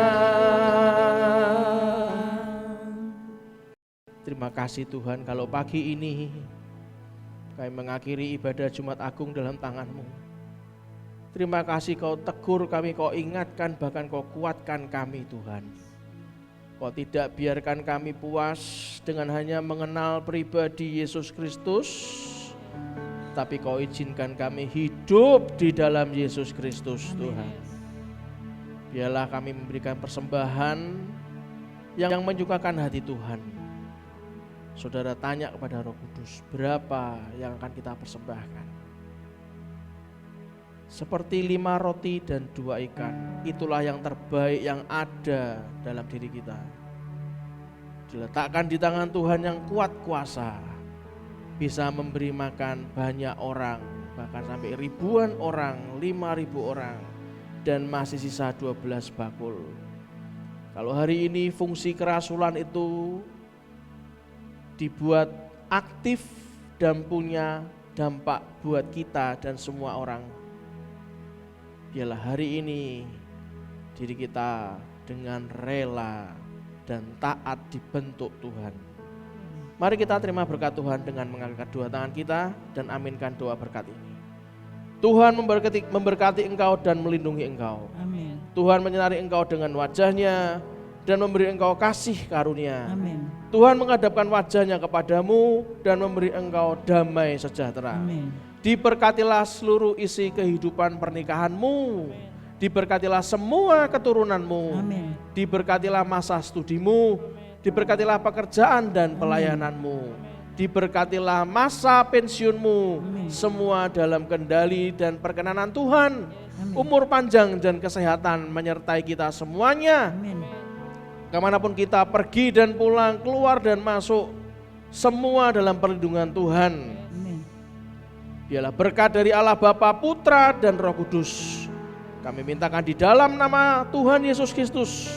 Terima kasih Tuhan, kalau pagi ini kami mengakhiri ibadah Jumat Agung dalam tangan-Mu. Terima kasih Kau tegur kami, Kau ingatkan, bahkan Kau kuatkan kami Tuhan. Kau tidak biarkan kami puas dengan hanya mengenal pribadi Yesus Kristus, tapi Kau izinkan kami hidup di dalam Yesus Kristus Tuhan. Biarlah kami memberikan persembahan yang menyukakan hati Tuhan. Saudara tanya kepada Roh Kudus, berapa yang akan kita persembahkan? Seperti 5 roti dan 2 ikan, itulah yang terbaik yang ada dalam diri kita. Diletakkan di tangan Tuhan yang kuat kuasa, bisa memberi makan banyak orang, bahkan sampai ribuan orang, 5.000 orang, dan masih sisa 12 bakul. Kalau hari ini fungsi kerasulan itu dibuat aktif dan punya dampak buat kita dan semua orang, biarlah hari ini diri kita dengan rela dan taat dibentuk Tuhan. Mari kita terima berkat Tuhan dengan mengangkat 2 tangan kita dan aminkan doa berkat ini. Tuhan memberkati engkau dan melindungi engkau. Amin. Tuhan menyinari engkau dengan wajah-Nya dan memberi engkau kasih karunia. Amin. Tuhan menghadapkan wajah-Nya kepadamu dan memberi engkau damai sejahtera. Amin. Diberkatilah seluruh isi kehidupan pernikahanmu. Diberkatilah semua keturunanmu. Amin. Diberkatilah masa studimu. Diberkatilah pekerjaan dan pelayananmu. Diberkatilah masa pensiunmu. Amin. Semua dalam kendali dan perkenanan Tuhan. Amin. Umur panjang dan kesehatan menyertai kita semuanya. Amin. Kemanapun kita pergi dan pulang, keluar dan masuk, semua dalam perlindungan Tuhan. Amin. Biarlah berkat dari Allah Bapa, Putra dan Roh Kudus kami mintakan di dalam nama Tuhan Yesus Kristus.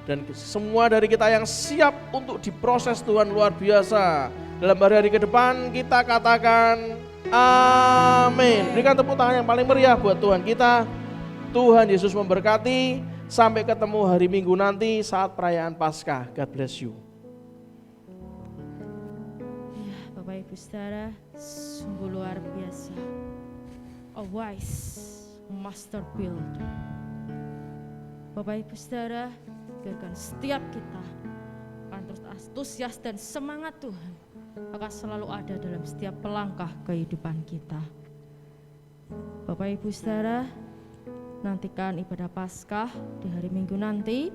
Dan semua dari kita yang siap untuk diproses Tuhan luar biasa dalam hari-hari ke depan, kita katakan amin. Berikan tepuk tangan yang paling meriah buat Tuhan kita. Tuhan Yesus memberkati. Sampai ketemu hari Minggu nanti saat perayaan Paskah. God bless you. Ya, Bapak Ibu Saudara, sungguh luar biasa. A wise master builder. Bapak Ibu Saudara, biarkan setiap kita akan terus antusias dan semangat Tuhan akan selalu ada dalam setiap pelangkah kehidupan kita. Bapak Ibu Saudara, nantikan ibadah Paskah di hari Minggu nanti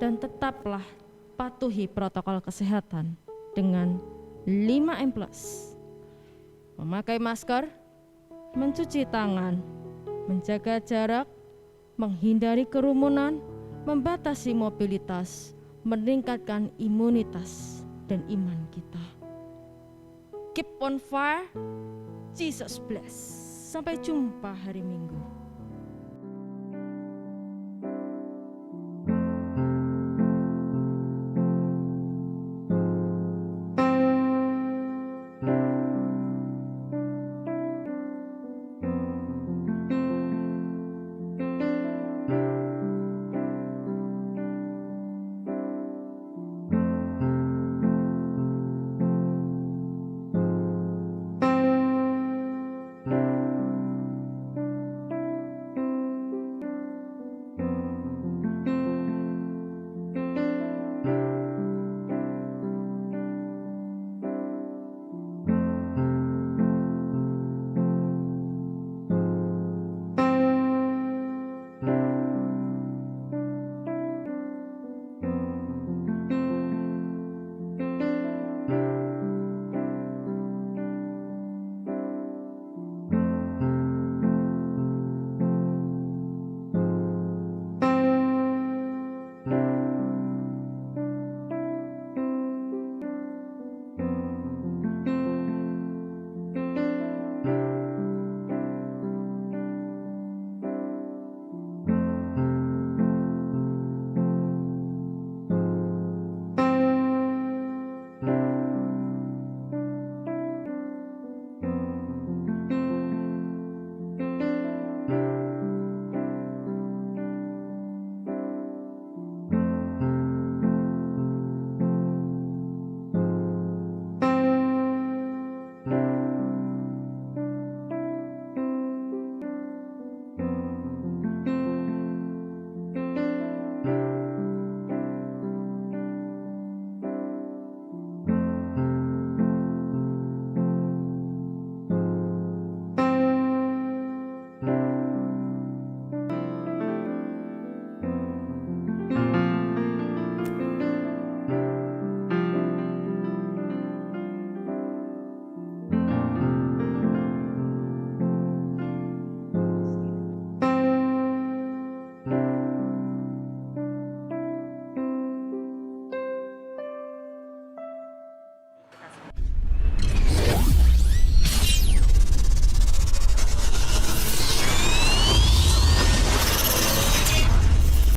dan tetaplah patuhi protokol kesehatan dengan 5M+. Memakai masker, mencuci tangan, menjaga jarak, menghindari kerumunan, membatasi mobilitas, meningkatkan imunitas dan iman kita. Keep on fire, Jesus bless. Sampai jumpa hari Minggu.